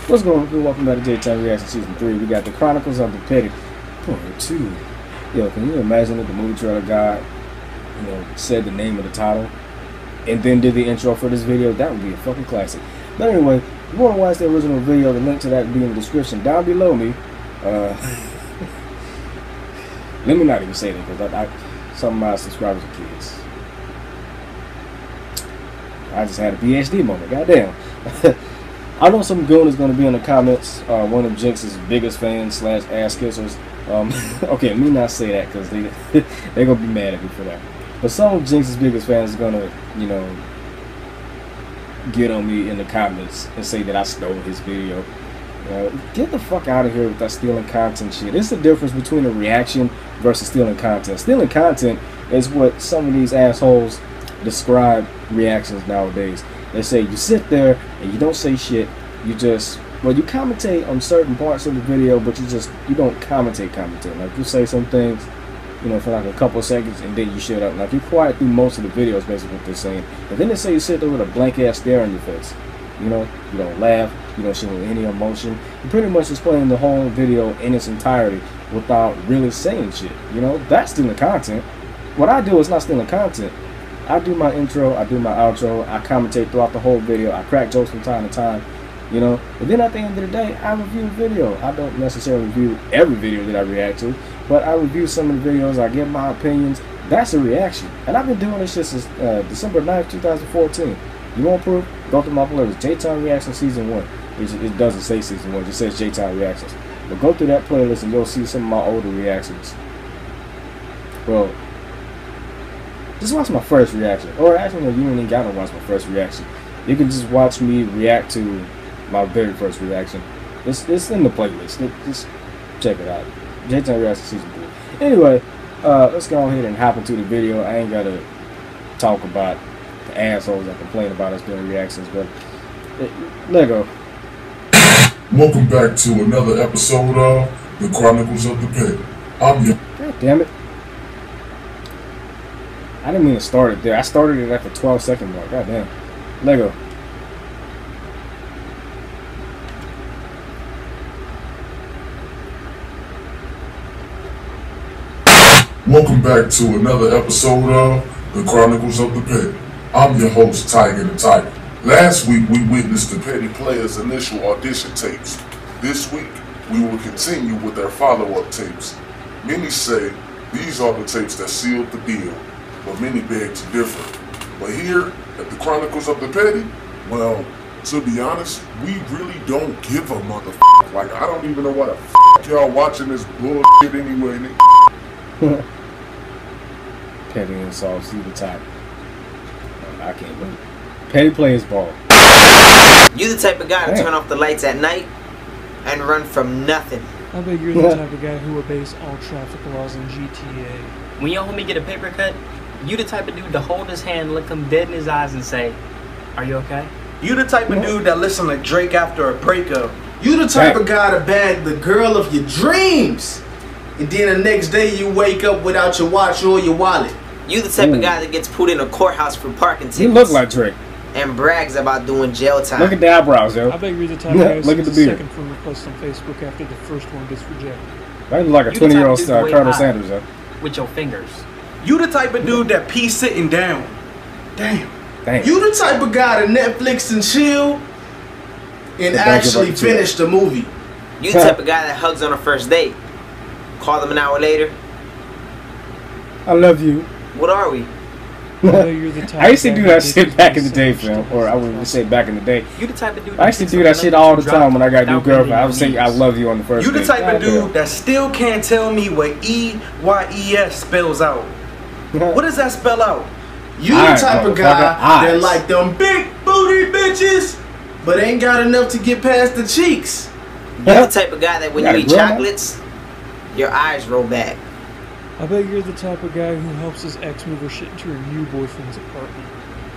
What's going on? Welcome back to Daytime Reaction Season 3. We got the Chronicles of the Petty Part 2. Yo, can you imagine if the movie trailer guy, said the name of the title and then did the intro for this video? That would be a fucking classic. But anyway, if you want to watch the original video, the link to that will be in the description down below me. Let me not even say that because some of my subscribers are kids. I just had a PhD moment. Goddamn. I know some goon is going to be in the comments, one of Jinx's biggest fans / ass kissers. Okay, let me not say that because they're going to be mad at me for that. But some of Jinx's biggest fans are going to, get on me in the comments and say that I stole his video. Get the fuck out of here with that stealing content shit. It's the difference between a reaction versus stealing content. Stealing content is what some of these assholes describe reactions nowadays. They say you sit there and you don't say shit. You just, you commentate on certain parts of the video, but you don't commentate. Like you say some things, for like a couple of seconds and then you shut up. Like you're quiet through most of the videos, basically what they're saying. And then they say you sit there with a blank ass stare on your face. You don't laugh, you don't show any emotion. You're pretty much explaining the whole video in its entirety without really saying shit. That's stealing content. What I do is not stealing content. I do my intro, I do my outro, I commentate throughout the whole video, I crack jokes from time to time, But then at the end of the day, I review the video. I don't necessarily review every video that I react to, but I review some of the videos, I give my opinions. That's a reaction. And I've been doing this shit since December 9th, 2014. You want proof? Go through my playlist, J-Time Reaction Season 1. It doesn't say Season 1, it just says J-Time Reactions. But go through that playlist and you'll see some of my older reactions. Well, just watch my first reaction. Or actually, no, you don't even gotta watch my first reaction. You can just watch me react to my very first reaction. It's in the playlist. Just check it out. J-Time Reaction Season 3. Anyway, let's go ahead and hop into the video. I ain't gotta talk about the assholes that complain about us doing reactions, but let go. Welcome back to another episode of The Chronicles of the Petty. I'm your... God damn it. I didn't mean to start it there. I started it at the 12-second mark. God damn. Lego. Welcome back to another episode of The Chronicles of the Petty. I'm your host, Tiger the Tiger. Last week, we witnessed the Petty Players' initial audition tapes. This week, we will continue with their follow-up tapes. Many say these are the tapes that sealed the deal, but many beg to differ. But here, at the Chronicles of the Petty, well, to be honest, we really don't give a motherfucker. Like, I don't even know why the fuck y'all watching this bullshit anyway, nigga. Petty insults, see the type. I can't wait. Petty plays ball. You the type of guy to turn off the lights at night and run from nothing. I bet you're the type of guy who obeys all traffic laws in GTA. When your homie get a paper cut, you the type of dude to hold his hand, look him dead in his eyes and say, "Are you okay?" You the type of dude that listen to Drake after a breakup. You the type of guy to bag the girl of your dreams, and then the next day you wake up without your watch or your wallet. You the type of guy that gets put in a courthouse for parking tickets. You look like Drake. And brags about doing jail time. Look at the eyebrows, yo. I bet you're the type of guy who look at the sends a beard. second friend request on Facebook after the first one gets rejected. I look like a 20-year-old Colonel Sanders, yo. With your fingers. You the type of dude that pees sitting down. Damn. Damn. You the type of guy to Netflix and chill and actually finish the movie. You the type of guy that hugs on a first date. Call them an hour later. I love you. What are we? I used to do that shit back in the day, fam. Or I wouldn't say back in the day. You the type of dude I used to do that shit all the time when I got a new girlfriend. I would say I love you on the first You the date. type of dude that still can't tell me what EYES spells out. What does that spell out? You the type of guy that like them big booty bitches, but ain't got enough to get past the cheeks. You the type of guy that when you eat chocolates, your eyes roll back. I bet you're the type of guy who helps his ex move her shit into her new boyfriend's apartment.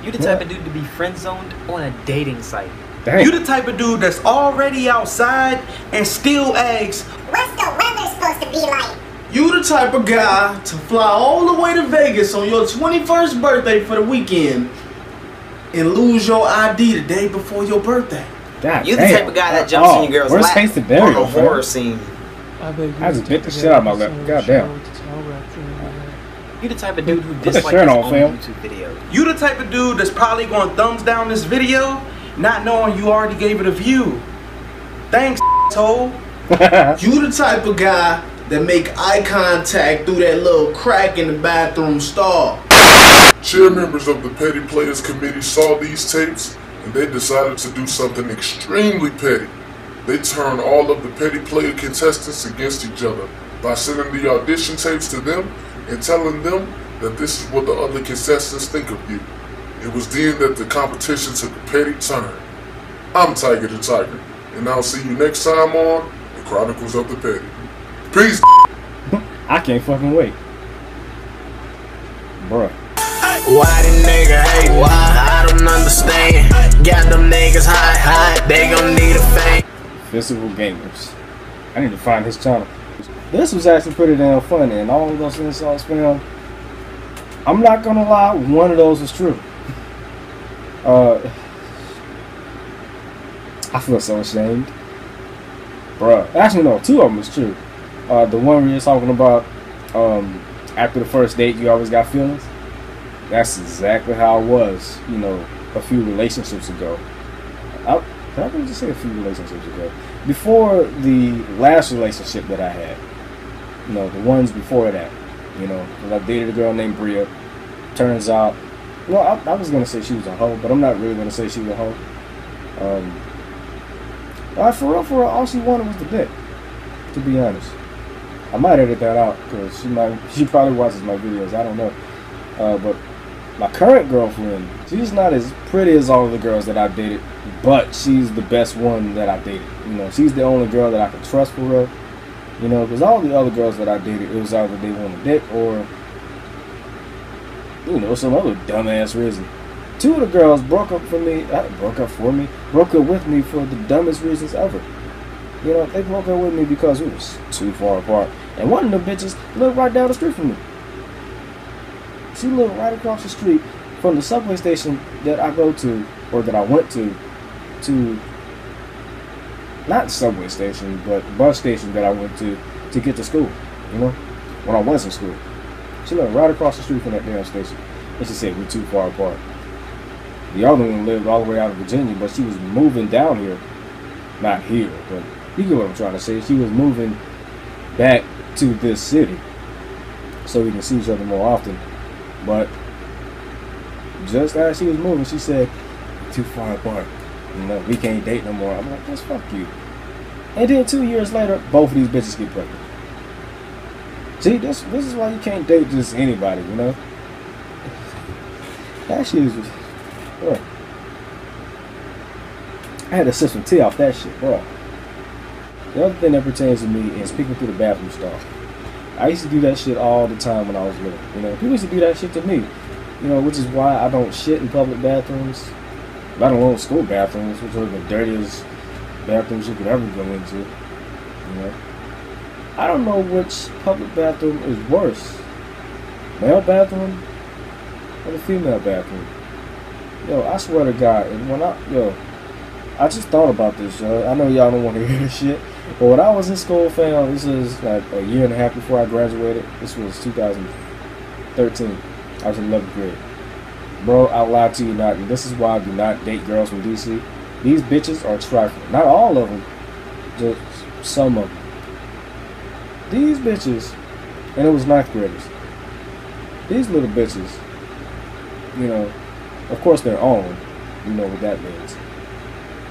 You the type of dude to be friend zoned on a dating site. Dang. You the type of dude that's already outside and still asks, "What's the weather supposed to be like?" You the type of guy to fly all the way to Vegas on your 21st birthday for the weekend and lose your ID the day before your birthday. God You're the damn. type of guy that jumps in your girl's where's lap Hasty on Burial, a horror scene. I bet I just bit the shit out of my lip. God damn. You the type of dude who the dislikes shirt his on, own fam. YouTube videos. You the type of dude that's probably going to thumbs down this video, not knowing you already gave it a view. Thanks, asshole. You the type of guy that make eye contact through that little crack in the bathroom stall. Chair members of the Petty Players Committee saw these tapes and they decided to do something extremely petty. They turned all of the Petty Player contestants against each other by sending the audition tapes to them and telling them that this is what the other contestants think of you. It was then that the competition took a petty turn. I'm Tiger the Tiger, and I'll see you next time on the Chronicles of the Petty. Peace. I can't fucking wait. Bruh. Why the nigga hate? Why? I don't understand. Got them niggas high, they gon' need a fame. Physical Gamers. I need to find his channel. This was actually pretty damn funny, and all of those insults filmed. I'm not gonna lie, one of those was true. I feel so ashamed. Bruh. Actually, no, two of them was true. The one we were talking about, after the first date, you always got feelings. That's exactly how it was, you know, a few relationships ago. Can I really just say a few relationships ago? Before the last relationship that I had, you know, the ones before that, you know, 'cause I dated a girl named Bria. Turns out, well, I was gonna say she was a hoe, but I'm not really gonna say she was a hoe. For real, all she wanted was the dick. To be honest, I might edit that out because she probably watches my videos. I don't know, but my current girlfriend, she's not as pretty as all of the girls that I've dated, but she's the best one that I've dated. You know, she's the only girl that I can trust for real. You know, because all the other girls that I dated, it was either they wanted dick or, you know, some other dumbass reason. Two of the girls broke up with me for the dumbest reasons ever. You know, they broke up with me because we was too far apart. And one of them bitches lived right down the street from me. She lived right across the street from the subway station that I go to, or that I went to not subway station, but bus station that I went to get to school, you know, when I was in school. She lived right across the street from that damn station. And she said we're too far apart. The other one lived all the way out of Virginia, but she was moving down here. Not here, but you get what I'm trying to say. She was moving back to this city so we can see each other more often. But just as she was moving, she said, too far apart. You know, we can't date no more. I'm like, just fuck you. And then 2 years later, both of these bitches get pregnant. See, this is why you can't date just anybody, you know? That shit is just, bro. I had to sip some tea off that shit, bro. The other thing that pertains to me is peeking through the bathroom stall. I used to do that shit all the time when I was little. You know, people used to do that shit to me. You know, which is why I don't shit in public bathrooms. Let alone school bathrooms, which are the dirtiest bathrooms you could ever go into. You know, I don't know which public bathroom is worse, male bathroom or the female bathroom. Yo, I swear to God, and when I just thought about this, yo. I know y'all don't want to hear this shit, but when I was in school, fam, this is like a year and a half before I graduated. This was 2013. I was in 11th grade. Bro, I'll lie to you not, and this is why I do not date girls from DC. These bitches are trifling. Not all of them, just some of them. These bitches, and it was 9th graders. These little bitches, you know, of course they're on. You know what that means.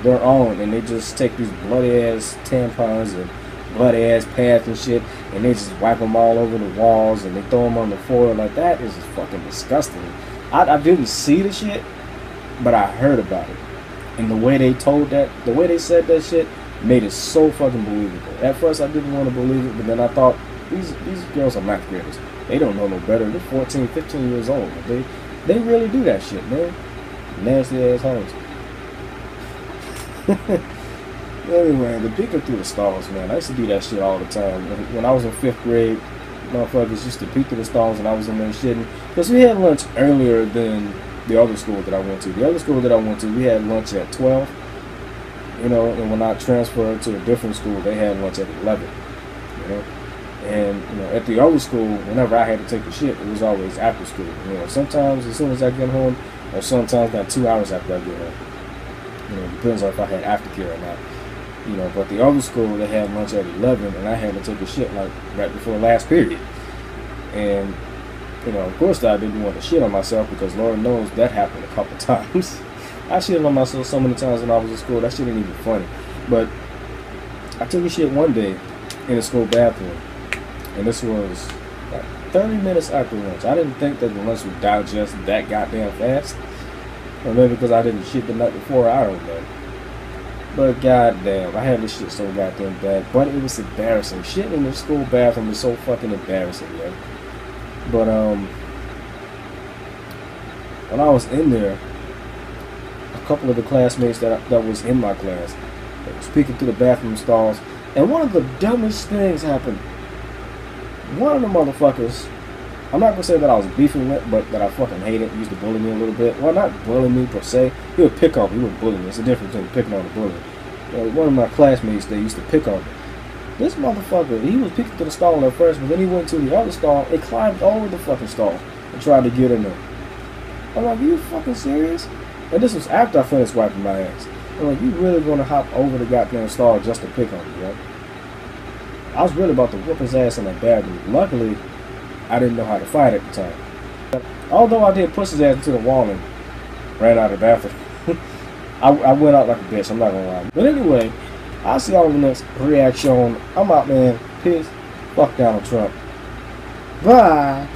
They're on, and they just take these bloody ass tampons and bloody ass pads and shit, and they just wipe them all over the walls, and they throw them on the floor. Like, that is just fucking disgusting. I didn't see the shit, but I heard about it. And the way they said that shit made it so fucking believable. At first I didn't want to believe it, but then I thought, these girls are 9th graders. They don't know no better. They're 14, 15 years old. They really do that shit, man. Nasty ass hoes. Anyway, the peeking through the stalls, man. I used to do that shit all the time. When I was in 5th grade, motherfuckers used to peek through the stalls and I was in there shitting. Because we had lunch earlier than the other school that I went to. The other school that I went to, we had lunch at 12. You know, and when I transferred to a different school, they had lunch at 11. You know, and you know, at the old school, whenever I had to take a shit, it was always after school. You know, sometimes as soon as I get home, or sometimes about 2 hours after I get home. You know, it depends on if I had aftercare or not. You know, but the other school, they had lunch at 11, and I had to take a shit like right before last period. And you know, of course, I didn't want to shit on myself because Lord knows that happened a couple times. I shitted on myself so many times when I was in school. That shit ain't even funny. But I took a shit one day in the school bathroom, and this was like 30 minutes after lunch. I didn't think that the lunch would digest that goddamn fast. Or maybe because I didn't shit the night before, I don't know. But goddamn, I had this shit so goddamn bad. But it was embarrassing. Shitting in the school bathroom is so fucking embarrassing, man. But when I was in there, a couple of the classmates that was in my class, they were speaking through the bathroom stalls, and one of the dumbest things happened. One of the motherfuckers, I'm not gonna say that I was beefing with, but that I fucking hated, used to bully me a little bit. Well, not bully me per se. He would pick on me. He wouldn't bully me. It's a difference between picking on and bullying. One of my classmates, they used to pick on me. This motherfucker, he was peeking to the stall at first, but then he went to the other stall and climbed over the fucking stall and tried to get in there. I'm like, are you fucking serious? And this was after I finished wiping my ass. I'm like, you really gonna hop over the goddamn stall just to pick on me, right? I was really about to whoop his ass in that bathroom. Luckily, I didn't know how to fight at the time. Although I did push his ass into the wall and ran out of the bathroom. I went out like a bitch, I'm not gonna lie. But anyway, I'll see y'all in the next reaction. I'm out, man. Peace. Fuck Donald Trump. Bye.